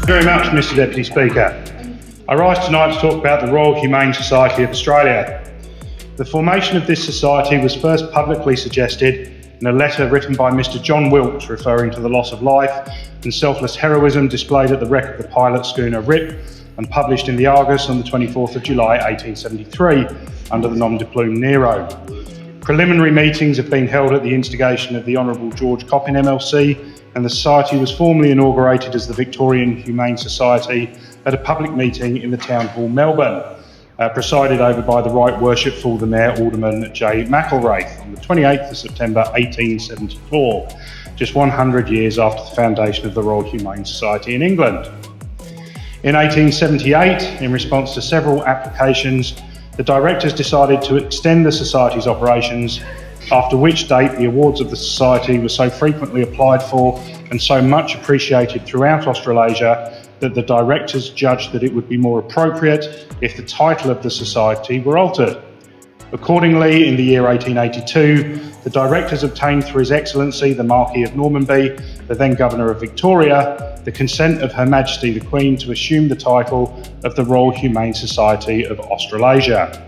Very much, Mr. Deputy Speaker. I rise tonight to talk about the Royal Humane Society of Australia. The formation of this society was first publicly suggested in a letter written by Mr. John Wilkes referring to the loss of life and selfless heroism displayed at the wreck of the pilot schooner Rip and published in the Argus on the 24th of July 1873 under the nom de plume Nero. Preliminary meetings have been held at the instigation of the Honourable George Coppin MLC, and the Society was formally inaugurated as the Victorian Humane Society at a public meeting in the Town Hall, Melbourne, presided over by the Right Worshipful the Mayor Alderman J. McElwraith on the 28th of September 1874, just 100 years after the foundation of the Royal Humane Society in England. In 1878, in response to several applications, the directors decided to extend the Society's operations, after which date the awards of the Society were so frequently applied for and so much appreciated throughout Australasia that the directors judged that it would be more appropriate if the title of the Society were altered. Accordingly, in the year 1882, the directors obtained through His Excellency the Marquis of Normanby, the then Governor of Victoria, the consent of Her Majesty the Queen to assume the title of the Royal Humane Society of Australasia,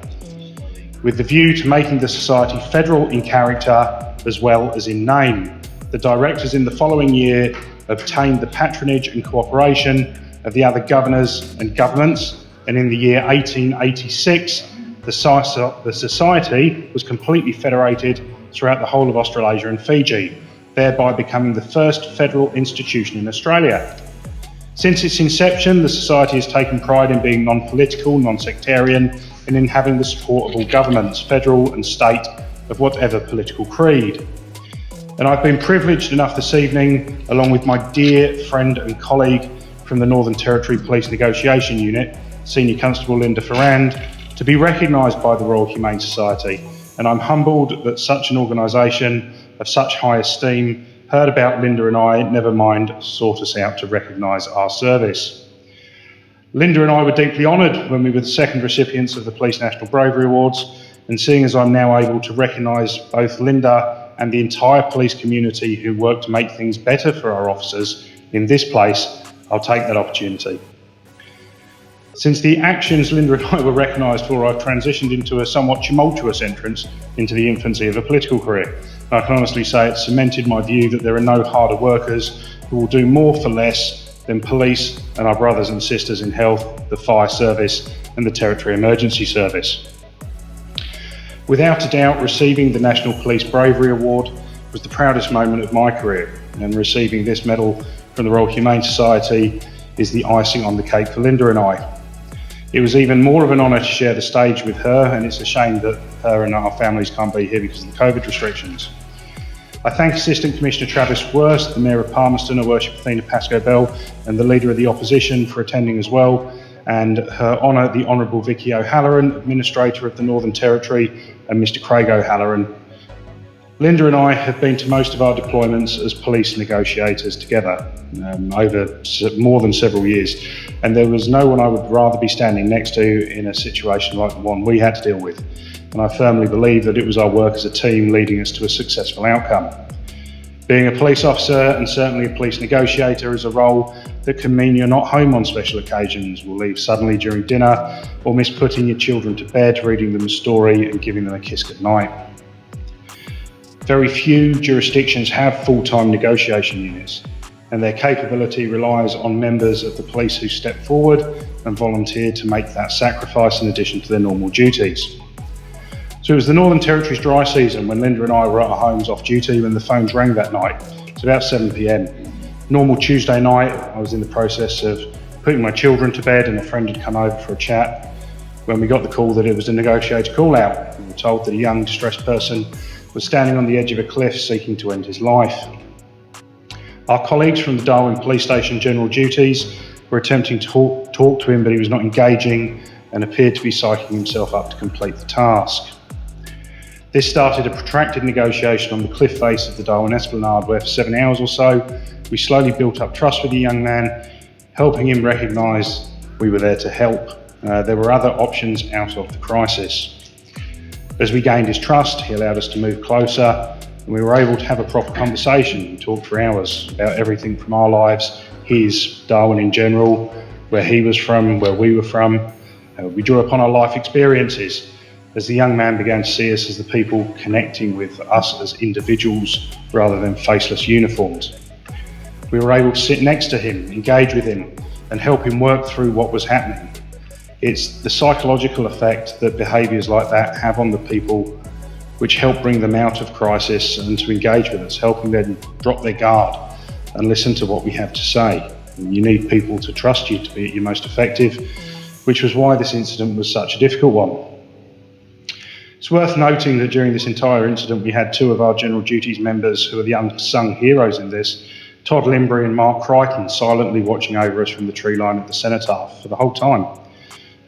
with the view to making the Society federal in character as well as in name. The directors in the following year obtained the patronage and cooperation of the other governors and governments, and in the year 1886, the Society was completely federated throughout the whole of Australasia and Fiji, thereby becoming the first federal institution in Australia. Since its inception, the Society has taken pride in being non-political, non-sectarian, and in having the support of all governments, federal and state, of whatever political creed. And I've been privileged enough this evening, along with my dear friend and colleague from the Northern Territory Police Negotiation Unit, Senior Constable Linda Ferrand, to be recognised by the Royal Humane Society. And I'm humbled that such an organisation of such high esteem heard about Linda and I, never mind sought us out to recognise our service. Linda and I were deeply honoured when we were the second recipients of the Police National Bravery Awards, and seeing as I'm now able to recognise both Linda and the entire police community who work to make things better for our officers in this place, I'll take that opportunity. Since the actions Linda and I were recognised for, I've transitioned into a somewhat tumultuous entrance into the infancy of a political career. And I can honestly say it's cemented my view that there are no harder workers who will do more for less than police and our brothers and sisters in health, the fire service and the Territory Emergency Service. Without a doubt, receiving the National Police Bravery Award was the proudest moment of my career, and receiving this medal from the Royal Humane Society is the icing on the cake for Linda and I. It was even more of an honour to share the stage with her, and it's a shame that her and our families can't be here because of the COVID restrictions. I thank Assistant Commissioner Travis Worst, the Mayor of Palmerston, Her Worship Athena Pascoe-Bell, and the Leader of the Opposition for attending as well, and Her Honour the Honourable Vicky O'Halloran, Administrator of the Northern Territory, and Mr Craig O'Halloran. Linda and I have been to most of our deployments as police negotiators together over more than several years, and there was no one I would rather be standing next to in a situation like the one we had to deal with. And I firmly believe that it was our work as a team leading us to a successful outcome. Being a police officer, and certainly a police negotiator, is a role that can mean you're not home on special occasions, will leave suddenly during dinner, or miss putting your children to bed, reading them a story and giving them a kiss goodnight. Very few jurisdictions have full-time negotiation units, and their capability relies on members of the police who step forward and volunteer to make that sacrifice in addition to their normal duties. So it was the Northern Territory's dry season when Linda and I were at our homes off duty when the phones rang that night. It's about 7 p.m. Normal Tuesday night, I was in the process of putting my children to bed, and a friend had come over for a chat when we got the call that it was a negotiator call out. We were told that a young distressed person was standing on the edge of a cliff seeking to end his life. Our colleagues from the Darwin Police Station General Duties were attempting to talk to him, but he was not engaging and appeared to be psyching himself up to complete the task. This started a protracted negotiation on the cliff face of the Darwin Esplanade, where for 7 hours or so, we slowly built up trust with the young man, helping him recognise we were there to help. There were other options out of the crisis. As we gained his trust, he allowed us to move closer, and we were able to have a proper conversation and talk for hours about everything from our lives, his Darwin in general, where he was from, where we were from. We drew upon our life experiences as the young man began to see us as the people connecting with us as individuals rather than faceless uniforms. We were able to sit next to him, engage with him, and help him work through what was happening. It's the psychological effect that behaviours like that have on the people which help bring them out of crisis and to engage with us, helping them drop their guard and listen to what we have to say. And you need people to trust you to be at your most effective, which was why this incident was such a difficult one. It's worth noting that during this entire incident we had two of our General Duties members who are the unsung heroes in this, Todd Limbury and Mark Crichton, silently watching over us from the tree line at the cenotaph for the whole time.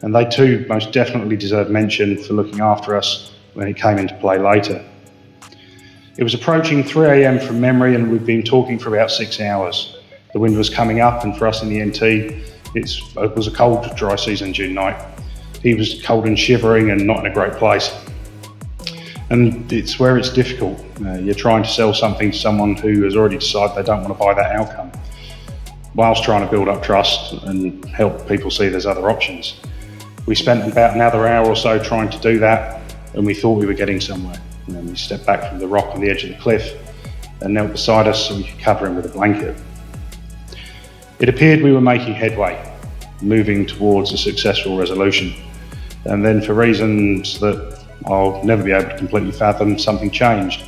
And they too most definitely deserve mention for looking after us when it came into play later. It was approaching 3 a.m. from memory and we'd been talking for about 6 hours. The wind was coming up and for us in the NT, it was a cold, dry season June night. He was cold and shivering and not in a great place. And it's where it's difficult. You're trying to sell something to someone who has already decided they don't want to buy that outcome, whilst trying to build up trust and help people see there's other options. We spent about another hour or so trying to do that, and we thought we were getting somewhere. And then we stepped back from the rock on the edge of the cliff and knelt beside us so we could cover him with a blanket. It appeared we were making headway, moving towards a successful resolution. And then for reasons that I'll never be able to completely fathom, something changed.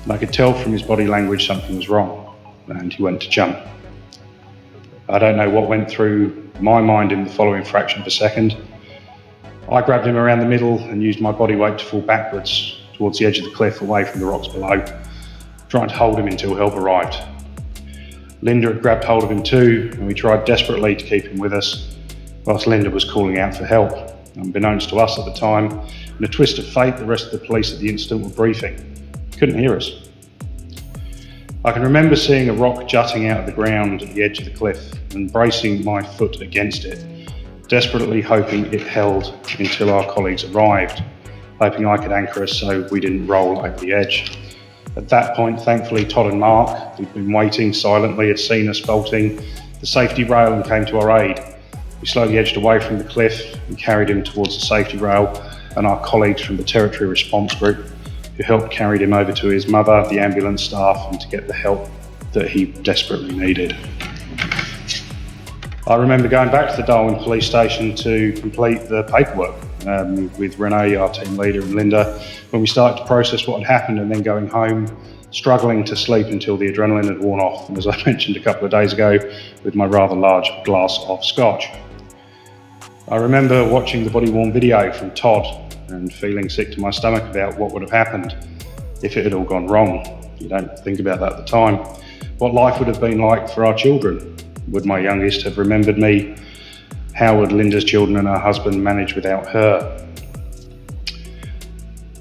And I could tell from his body language something was wrong, and he went to jump. I don't know what went through my mind in the following fraction of a second. I grabbed him around the middle and used my body weight to fall backwards towards the edge of the cliff away from the rocks below, trying to hold him until help arrived. Linda had grabbed hold of him too, and we tried desperately to keep him with us, whilst Linda was calling out for help. Unbeknownst to us at the time, in a twist of fate, the rest of the police at the incident were briefing. Couldn't hear us. I can remember seeing a rock jutting out of the ground at the edge of the cliff and bracing my foot against it, desperately hoping it held until our colleagues arrived, hoping I could anchor us so we didn't roll over the edge. At that point, thankfully, Todd and Mark, who'd been waiting silently, had seen us bolting the safety rail and came to our aid. We slowly edged away from the cliff and carried him towards the safety rail, and our colleagues from the Territory Response Group, who helped carry him over to his mother, the ambulance staff, and to get the help that he desperately needed. I remember going back to the Darwin Police Station to complete the paperwork with Renee, our team leader, and Linda, when we started to process what had happened, and then going home, struggling to sleep until the adrenaline had worn off, and as I mentioned a couple of days ago, with my rather large glass of scotch. I remember watching the body-worn video from Todd and feeling sick to my stomach about what would have happened if it had all gone wrong. You don't think about that at the time. What life would have been like for our children. Would my youngest have remembered me? How would Linda's children and her husband manage without her?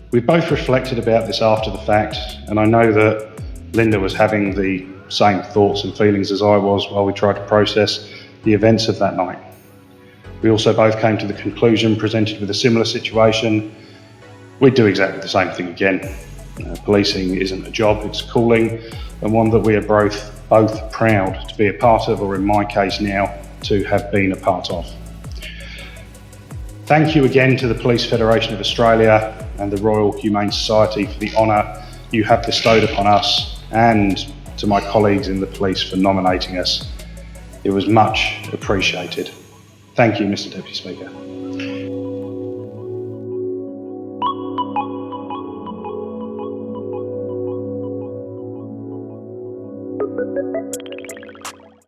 We both reflected about this after the fact, and I know that Linda was having the same thoughts and feelings as I was while we tried to process the events of that night. We also both came to the conclusion, presented with a similar situation, we'd do exactly the same thing again. Policing isn't a job, it's a calling, and one that we are both proud to be a part of, or in my case now, to have been a part of. Thank you again to the Police Federation of Australia and the Royal Humane Society for the honour you have bestowed upon us, and to my colleagues in the police for nominating us. It was much appreciated. Thank you, Mr. Deputy Speaker.